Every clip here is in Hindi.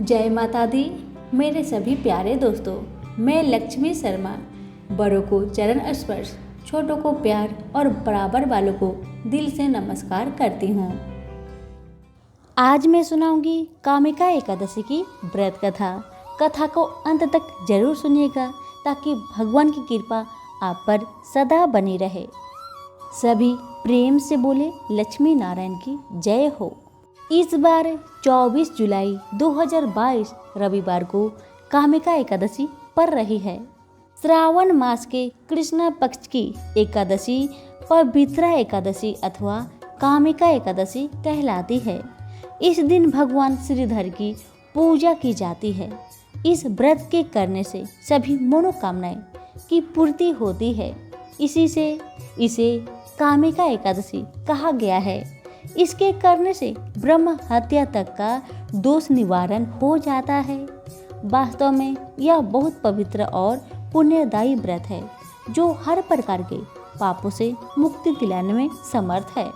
जय माता दी। मेरे सभी प्यारे दोस्तों, मैं लक्ष्मी शर्मा बड़ों को चरण स्पर्श, छोटों को प्यार और बराबर वालों को दिल से नमस्कार करती हूँ। आज मैं सुनाऊंगी कामिका एकादशी की व्रत कथा। कथा को अंत तक जरूर सुनिएगा ताकि भगवान की कृपा आप पर सदा बनी रहे। सभी प्रेम से बोले लक्ष्मी नारायण की जय हो। इस बार 24 जुलाई 2022 रविवार को कामिका एकादशी पड़ रही है। श्रावण मास के कृष्ण पक्ष की एकादशी पवित्रा एकादशी अथवा कामिका एकादशी कहलाती है। इस दिन भगवान श्रीधर की पूजा की जाती है। इस व्रत के करने से सभी मनोकामनाएं की पूर्ति होती है। इसी से इसे कामिका एकादशी कहा गया है। इसके करने से ब्रह्म हत्या तक का दोष निवारण हो जाता है। वास्तव में यह बहुत पवित्र और पुण्यदायी व्रत है जो हर प्रकार के पापों से मुक्ति दिलाने में समर्थ है।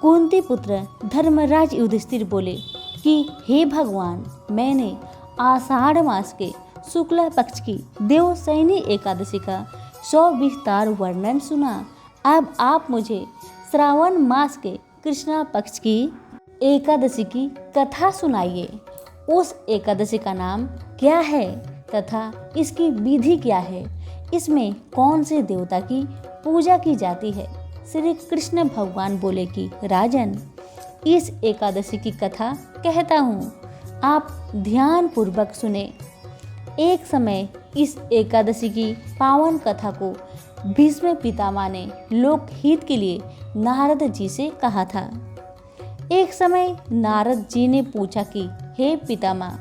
कुंती पुत्र धर्मराज युधिष्ठिर बोले कि हे भगवान, मैंने आषाढ़ मास के शुक्ल पक्ष की देवशयनी एकादशी का सविस्तार वर्णन सुना। अब आप मुझे श्रावण मास के कृष्ण पक्ष की एकादशी की कथा सुनाइए। उस एकादशी का नाम क्या है तथा इसकी विधि क्या है? इसमें कौन से देवता की पूजा की जाती है? श्री कृष्ण भगवान बोले कि राजन, इस एकादशी की कथा कहता हूँ, आप ध्यान पूर्वक सुने। एक समय इस एकादशी की पावन कथा को भीष्म पितामह ने लोकहित के लिए नारद जी से कहा था। एक समय नारद जी ने पूछा कि हे पितामह,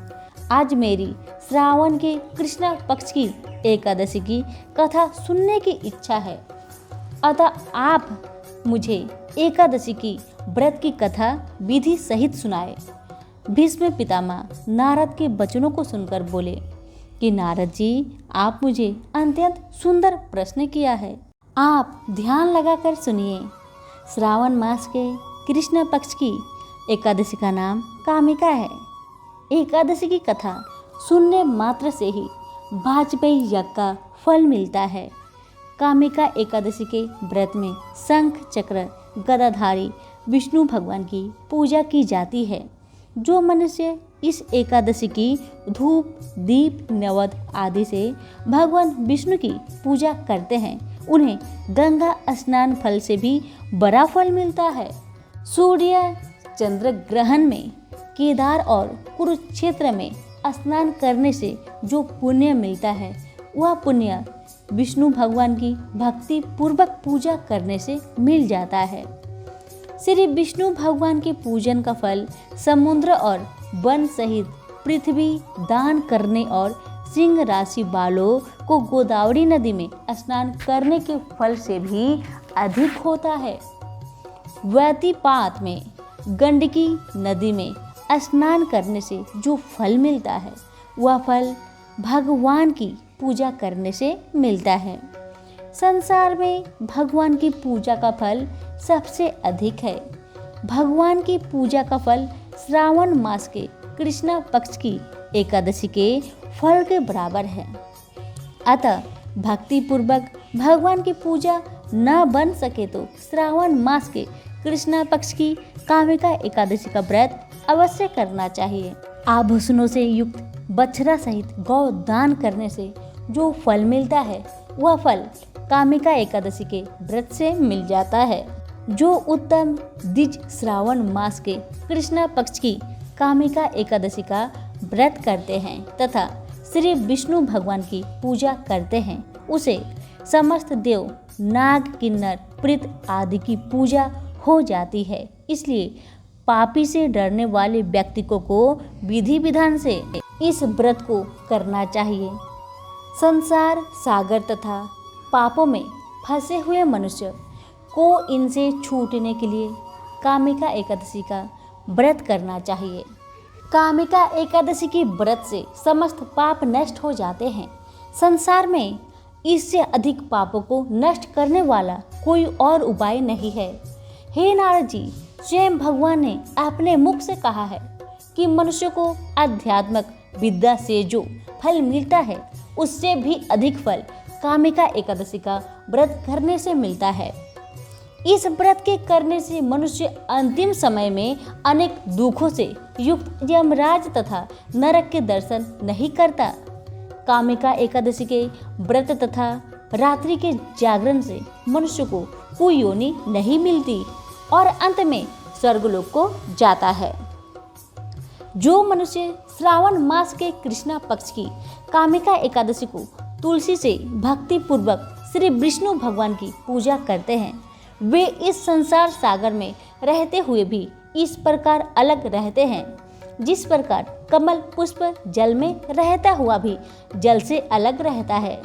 आज मेरी श्रावण के कृष्ण पक्ष की एकादशी की कथा सुनने की इच्छा है, अतः आप मुझे एकादशी की व्रत की कथा विधि सहित सुनाए। भीष्म पितामह नारद के वचनों को सुनकर बोले कि नारद जी, आप मुझे अत्यंत सुंदर प्रश्न किया है। आप ध्यान लगाकर सुनिए। श्रावण मास के कृष्ण पक्ष की एकादशी का नाम कामिका है। एकादशी की कथा सुनने मात्र से ही वाजपेयी यज्ञ का फल मिलता है। कामिका एकादशी के व्रत में शंख चक्र गदाधारी विष्णु भगवान की पूजा की जाती है। जो मनुष्य इस एकादशी की धूप दीप नैवेद्य आदि से भगवान विष्णु की पूजा करते हैं, उन्हें गंगा स्नान फल से भी बड़ा फल मिलता है। सूर्य चंद्र ग्रहण में केदार और कुरुक्षेत्र में स्नान करने से जो पुण्य मिलता है, वह पुण्य विष्णु भगवान की भक्ति पूर्वक पूजा करने से मिल जाता है। श्री विष्णु भगवान के पूजन का फल समुद्र और वन सहित पृथ्वी दान करने और सिंह राशि वालों को गोदावरी नदी में स्नान करने के फल से भी अधिक होता है। व्यतिपात में गंडकी नदी में स्नान करने से जो फल मिलता है, वह फल भगवान की पूजा करने से मिलता है। संसार में भगवान की पूजा का फल सबसे अधिक है। भगवान की पूजा का फल श्रावण मास के कृष्ण पक्ष की एकादशी के फल के बराबर है। अतः भक्ति पूर्वक भगवान की पूजा न बन सके तो श्रावण मास के कृष्ण पक्ष की कामिका एकादशी का व्रत अवश्य करना चाहिए। आभूषणों से युक्त बछड़ा सहित गौ दान करने से जो फल मिलता है, वह फल कामिका एकादशी के व्रत से मिल जाता है। जो उत्तम द्विज श्रावण मास के कृष्ण पक्ष की कामिका एकादशी का व्रत करते हैं तथा श्री विष्णु भगवान की पूजा करते हैं, उसे समस्त देव नाग किन्नर प्रेत आदि की पूजा हो जाती है। इसलिए पापी से डरने वाले व्यक्ति को विधि विधान से इस व्रत को करना चाहिए। संसार सागर तथा पापों में फंसे हुए मनुष्य को इनसे छूटने के लिए कामिका एकादशी का व्रत करना चाहिए। कामिका एकादशी के व्रत से समस्त पाप नष्ट हो जाते हैं। संसार में इससे अधिक पापों को नष्ट करने वाला कोई और उपाय नहीं है। हे नारद जी, स्वयं भगवान ने अपने मुख से कहा है कि मनुष्य को आध्यात्मिक विद्या से जो फल मिलता है उससे भी अधिक फल कामिका एकादशी का व्रत करने से मिलता है। इस व्रत के करने से मनुष्य अंतिम समय में अनेक दुखों से युक्त यमराज तथा नरक के दर्शन नहीं करता। कामिका एकादशी के व्रत तथा रात्रि के जागरण से मनुष्य को कुयोनि नहीं मिलती और अंत में स्वर्गलोक को जाता है। जो मनुष्य श्रावण मास के कृष्णा पक्ष की कामिका एकादशी को तुलसी से भक्ति पूर्वक श्री विष्णु भगवान की पूजा करते हैं, वे इस संसार सागर में रहते हुए भी इस प्रकार अलग रहते हैं जिस प्रकार कमल पुष्प जल में रहता हुआ भी जल से अलग रहता है।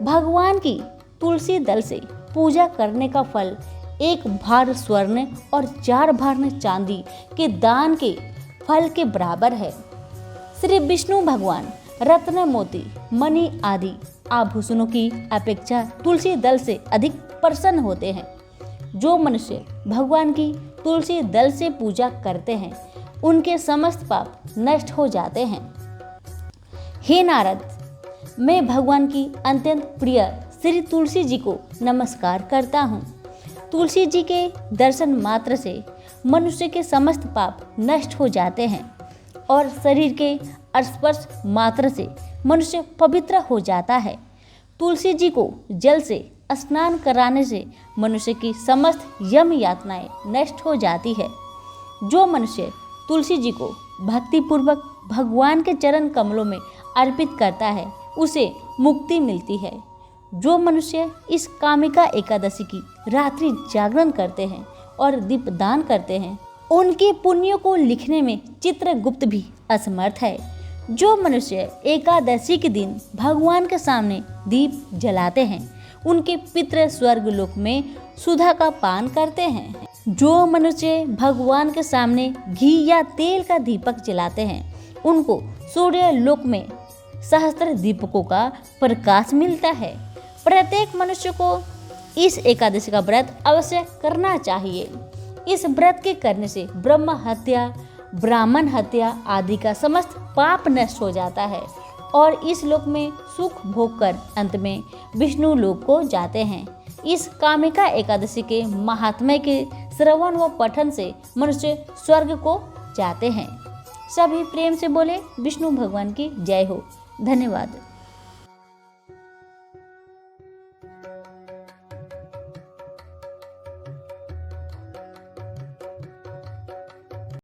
भगवान की तुलसी दल से पूजा करने का फल 1 भार स्वर्ण और 4 भार चांदी के दान के फल के बराबर है। श्री विष्णु भगवान रत्न मोती मणि आदि आभूषणों की अपेक्षा तुलसी दल से अधिक प्रसन्न होते हैं। जो मनुष्य भगवान की तुलसी दल से पूजा करते हैं उनके समस्त पाप नष्ट हो जाते हैं। हे नारद, मैं भगवान की अत्यंत प्रिय श्री तुलसी जी को नमस्कार करता हूँ। तुलसी जी के दर्शन मात्र से मनुष्य के समस्त पाप नष्ट हो जाते हैं और शरीर के स्पर्श मात्र से मनुष्य पवित्र हो जाता है। तुलसी जी को जल से स्नान कराने से मनुष्य की समस्त यम यातनाएं नष्ट हो जाती है। जो मनुष्य तुलसी जी को भक्तिपूर्वक भगवान के चरण कमलों में अर्पित करता है उसे मुक्ति मिलती है। जो मनुष्य इस कामिका एकादशी की रात्रि जागरण करते हैं और दीपदान करते हैं उनके पुण्यों को लिखने में चित्रगुप्त भी असमर्थ है। जो मनुष्य एकादशी के दिन भगवान के सामने दीप जलाते हैं उनके पितृ स्वर्ग लोक में सुधा का पान करते हैं। जो मनुष्य भगवान के सामने घी या तेल का दीपक जलाते हैं उनको सूर्य लोक में सहस्त्र दीपकों का प्रकाश मिलता है। प्रत्येक मनुष्य को इस एकादशी का व्रत अवश्य करना चाहिए। इस व्रत के करने से ब्रह्म हत्या, ब्राह्मण हत्या आदि का समस्त पाप नष्ट हो जाता है और इस लोक में सुख भोग कर अंत में विष्णु लोक को जाते हैं। इस कामिका एकादशी के महात्म्य के श्रवण व पठन से मनुष्य स्वर्ग को जाते हैं। सभी प्रेम से बोले विष्णु भगवान की जय हो। धन्यवाद।